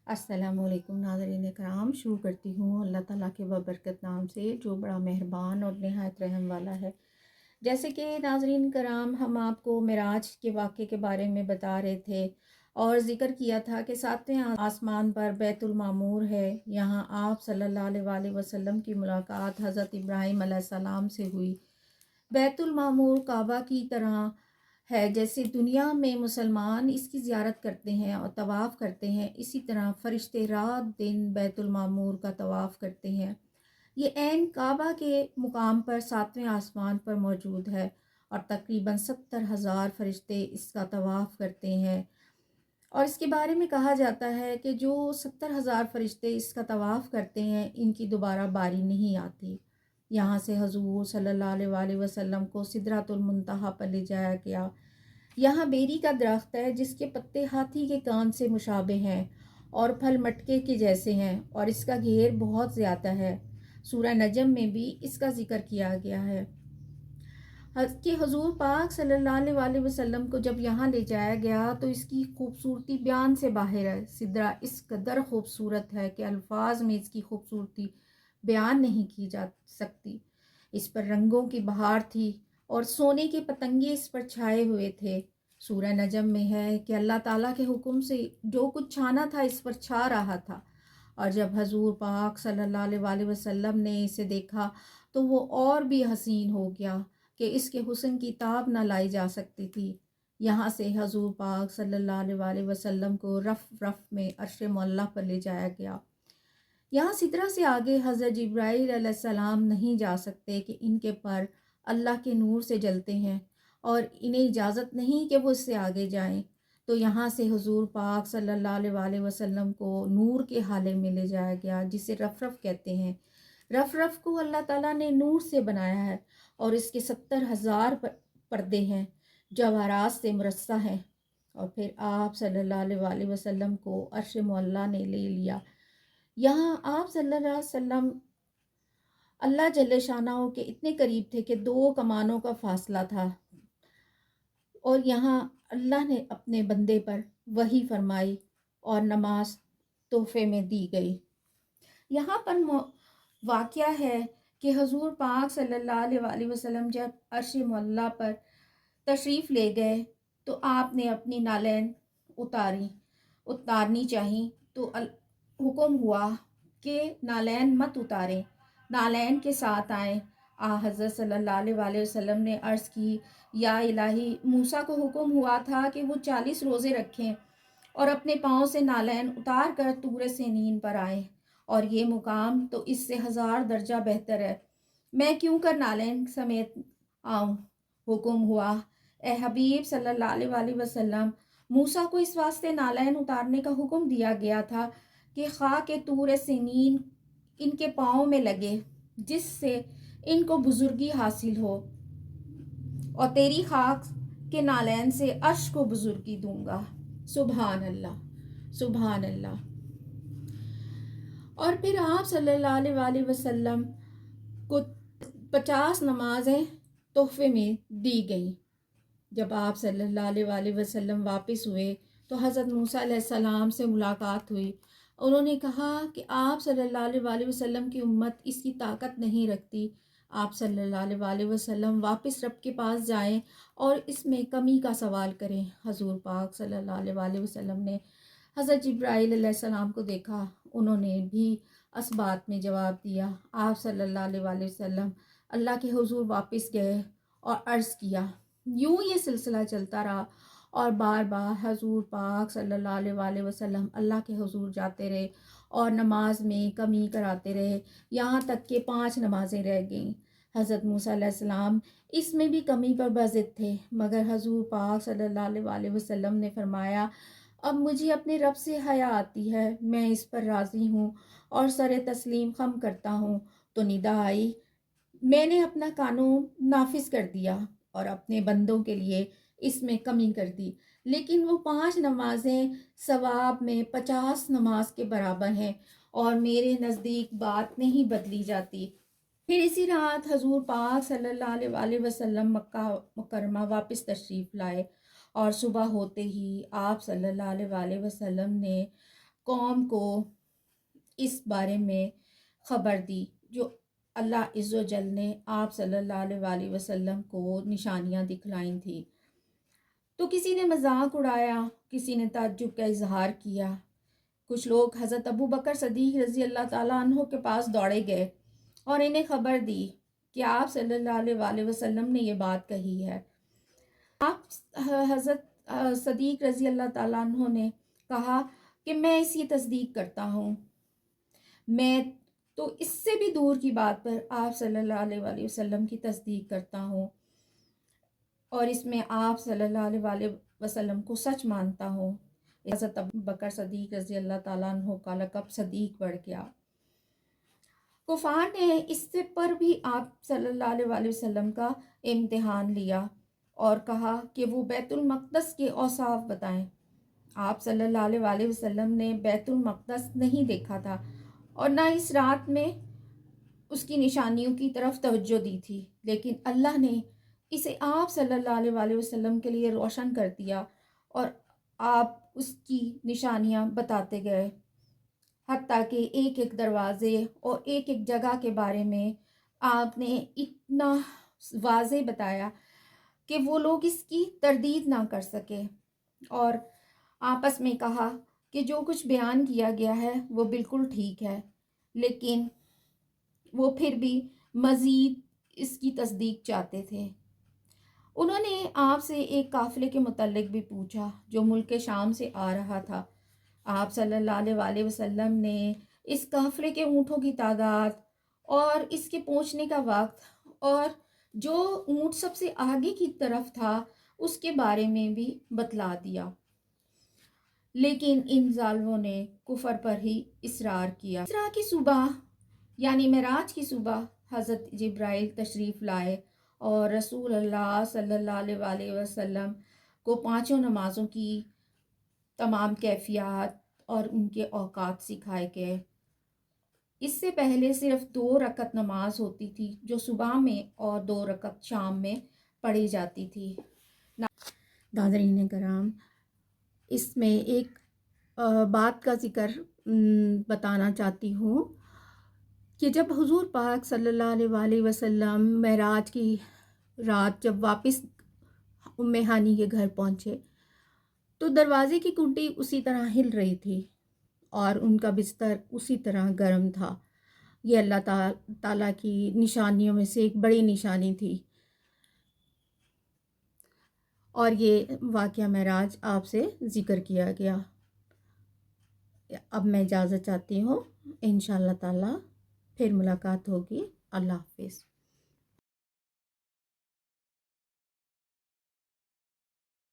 अस्सलाम वालेकुम नाज़रीन कराम। शुरू करती हूँ अल्लाह ताला के बबरकत नाम से जो बड़ा मेहरबान और नहायत रहम वाला है। जैसे कि नाज़रीन कराम हम आपको मिराज के वाक़े के बारे में बता रहे थे और ज़िक्र किया था कि सातवें आसमान पर बैतुल मामूर है। यहाँ आप सल्लल्लाहु अलैहि वसल्लम की मुलाकात हज़रत इब्राहीम अलैहिस्सलाम से हुई। बैतुल मामूर काबा की तरह है, जैसे दुनिया में मुसलमान इसकी ज़ियारत करते हैं और तवाफ़ करते हैं, इसी तरह फ़रिश्ते रात दिन बैतुल मामूर का तवाफ़ करते हैं। ये ऐन काबा के मुकाम पर सातवें आसमान पर मौजूद है और तकरीबन 70,000 फ़रिश्ते इसका तवाफ़ करते हैं। और इसके बारे में कहा जाता है कि जो 70,000 फ़रिश्ते इसका तवाफ़ करते हैं इनकी दोबारा बारी नहीं आती। यहाँ से हजूर सल्लल्लाहु अलैहि वसल्लम को सिदरातुल मुंतहा पर ले जाया गया। यहाँ बेरी का दरख्त है जिसके पत्ते हाथी के कान से मुशाबे हैं और फल मटके के जैसे हैं और इसका घेर बहुत ज़्यादा है। सूरह नजम में भी इसका जिक्र किया गया है कि हुजूर पाक सल्लल्लाहु अलैहि वसल्लम को जब यहाँ ले जाया गया तो इसकी खूबसूरती बयान से बाहर है। सिदरा इस कदर खूबसूरत है कि अल्फाज में इसकी खूबसूरती बयान नहीं की जा सकती। इस पर रंगों की बहार थी और सोने के पतंगे इस पर छाए हुए थे। सूरह नजम में है कि अल्लाह ताला के हुक्म से जो कुछ छाना था इस पर छा रहा था। और जब हजूर पाक सल्लल्लाहु अलैहि वसल्लम ने इसे देखा तो वो और भी हसीन हो गया कि इसके हुस्न की ताब न लाई जा सकती थी। यहाँ से हजूर पाक सल्लल्लाहु अलैहि वसल्लम को रफ़ रफ़ में अर्श मौला पर ले जाया गया। यहाँ सिदरा से आगे हज़रत जिब्राईल अलैहिस्सलाम नहीं जा सकते कि इनके पर अल्लाह के नूर से जलते हैं और इन्हें इजाज़त नहीं कि वो इससे आगे जाएं। तो यहाँ से हुजूर पाक सल्लल्लाहु अलैहि वसल्लम को नूर के हाले में ले जाया गया जिसे रफ़ रफ़ कहते हैं। रफ़ रफ़ को अल्लाह ताला ने नूर से बनाया है और इसके 70,000 पर्दे हैं, जवाहरात से मुरस्सा हैं। और फिर आप सल्लल्लाहु अलैहि वसल्लम को अर्श मुअल्ला ने ले लिया। यहाँ आप सल्लल्लाहु अलैहि वसल्लम अल्लाह जल्ले शानाहू के इतने करीब थे कि 2 कमानों का फासला था और यहाँ अल्लाह ने अपने बंदे पर वही फरमाई और नमाज तोहफे में दी गई। यहाँ पर वाक़या है कि हुजूर पाक सल्लल्लाहु अलैहि वसल्लम जब अर्श मुअल्ला पर तशरीफ़ ले गए तो आपने अपनी नालैन उतारनी चाहिए तो हुक्म हुआ कि नालैन मत उतारें, नालैन के साथ आएँ। हज़रत सल्लल्लाहु अलैहि वसल्लम ने अर्ज़ की, या इलाही, मूसा को हुक्म हुआ था कि वो 40 रोज़े रखें और अपने पाँव से नालैन उतार कर तूर सीनीन पर आए और ये मुकाम तो इससे 1000 दर्जा बेहतर है। मैं क्यों कर नालैन समेत आऊँ? हुक्म हुआ, ए हबीब सल्लल्लाहु अलैहि वसल्लम, मूसा को इस वास्ते नालैन उतारने का हुक्म दिया गया था कि खाक तूर सीनीन इनके पाँव में लगे जिससे इनको बुजुर्गी हासिल हो और तेरी खाक के नालैन से अर्श को बुजुर्गी दूंगा। सुभान अल्लाह, सुभान अल्लाह। और फिर आप सल्लल्लाहु अलैहि वसल्लम को 50 नमाजें तोहफे में दी गई। जब आप सल्लल्लाहु अलैहि वसल्लम वापस हुए तो हज़रत मूसा अलैहिस्सलाम से मुलाकात हुई। उन्होंने कहा कि आप सल्लल्लाहु अलैहि वसल्लम की उम्मत इसकी ताकत नहीं रखती। आप सल्लल्लाहु अलैहि वसल्लम वापस रब के पास जाएं और इसमें कमी का सवाल करें। हजूर पाक सल्लल्लाहु अलैहि वसल्लम ने हज़रत जिब्राईल अलैहिस्सलाम को देखा, उन्होंने भी इस बात में जवाब दिया। आप सल्लल्लाहु अलैहि वसल्लम अल्लाह के हुजूर वापस गए और अर्ज़ किया। यूँ ये सिलसिला चलता रहा और बार बार हजूर पाक सल्लल्लाहु अलैहि वसल्लम अल्लाह के हुजूर जाते रहे और नमाज में कमी कराते रहे, यहाँ तक कि 5 नमाजें रह गईं। हज़रत मूसा अलैहिस्सलाम इसमें भी कमी पर बाज़िद थे, मगर हजूर पाक सल्लल्लाहु अलैहि वसल्लम ने फरमाया, अब मुझे अपने रब से हया आती है, मैं इस पर राज़ी हूँ और सर तस्लीम खम करता हूँ। तो निदा आई, मैंने अपना कानून नाफिज कर दिया और अपने बंदों के लिए इसमें कमी कर दी, लेकिन वो 5 नमाजें सवाब में 50 नमाज के बराबर हैं और मेरे नज़दीक बात नहीं बदली जाती। फिर इसी रात हजूर पाक सल्लल्लाहु अलैहि वसल्लम मक्का मुकरमा वापस तशरीफ़ लाए और सुबह होते ही आप सल्लल्लाहु अलैहि वसल्लम ने قوم کو اس بارے میں خبر دی جو اللہ عز و جل نے آپ صلی اللہ علیہ وآلہ وسلم کو نشانیاں دکھلائیں تھیں۔ تو کسی نے مذاق اڑایا، کسی نے تعجب کا اظہار کیا۔ کچھ لوگ حضرت ابو بکر صدیق رضی اللہ تعالیٰ عنہ کے پاس دوڑے گئے اور انہیں خبر دی کہ آپ صلی اللہ علیہ وآلہ وسلم نے یہ بات کہی ہے۔ آپ حضرت صدیق رضی اللہ تعالیٰ عنہ نے کہا کہ میں اس کی تصدیق کرتا ہوں، میں تو اس سے بھی دور کی بات پر آپ صلی اللہ علیہ وآلہ وسلم کی تصدیق کرتا ہوں، اور اس میں آپ صلی اللہ علیہ وآلہ وسلم کو سچ مانتا ہوں۔ حضرت ابو بکر صدیق رضی اللہ تعالیٰ عنہ کا لقب صدیق بڑھ گیا۔ کفار نے اس سے پر بھی آپ صلی اللہ علیہ وآلہ وسلم کا امتحان لیا اور کہا کہ وہ بیت المقدس کے اوصاف بتائیں۔ آپ صلی اللہ علیہ وآلہ وسلم نے بیت المقدس نہیں دیکھا تھا اور نہ اس رات میں اس کی نشانیوں کی طرف توجہ دی تھی، لیکن اللہ نے اسے آپ صلی اللہ علیہ وآلہ وسلم کے لیے روشن کر دیا اور آپ اس کی نشانیاں بتاتے گئے، حتیٰ کہ ایک ایک دروازے اور ایک ایک جگہ کے بارے میں آپ نے اتنا واضح بتایا کہ وہ لوگ اس کی تردید نہ کر سکے، اور آپس میں کہا کہ جو کچھ بیان کیا گیا ہے وہ بالکل ٹھیک ہے، لیکن وہ پھر بھی مزید اس کی تصدیق چاہتے تھے۔ انہوں نے آپ سے ایک قافلے کے متعلق بھی پوچھا جو ملک شام سے آ رہا تھا۔ آپ صلی اللہ علیہ وآلہ وسلم نے اس قافلے کے اونٹوں کی تعداد اور اس کے پہنچنے کا وقت اور جو اونٹ سب سے آگے کی طرف تھا اس کے بارے میں بھی بتلا دیا، لیکن ان ظالموں نے کفر پر ہی اصرار کیا۔ اسراء کی صبح یعنی معراج کی صبح حضرت جبرائیل تشریف لائے اور رسول اللہ صلی اللہ علیہ وآلہ وسلم کو پانچوں نمازوں کی تمام کیفیات اور ان کے اوقات سکھائے گئے۔ اس سے پہلے صرف 2 رکعت نماز ہوتی تھی جو صبح میں اور 2 رکعت شام میں پڑھی جاتی تھی۔ ناظرین کرام، اس میں ایک بات کا ذکر بتانا چاہتی ہوں کہ جب حضور پاک صلی اللہ علیہ وآلہ وسلم معراج کی رات جب واپس ام ہانی کے گھر پہنچے تو دروازے کی کنڈی اسی طرح ہل رہی تھی اور ان کا بستر اسی طرح گرم تھا۔ یہ اللہ تعالیٰ کی نشانیوں میں سے ایک بڑی نشانی تھی، اور یہ واقعہ معراج آپ سے ذکر کیا گیا۔ اب میں اجازت چاہتی ہوں، انشاءاللہ تعالیٰ پھر ملاقات ہوگی۔ اللہ حافظ۔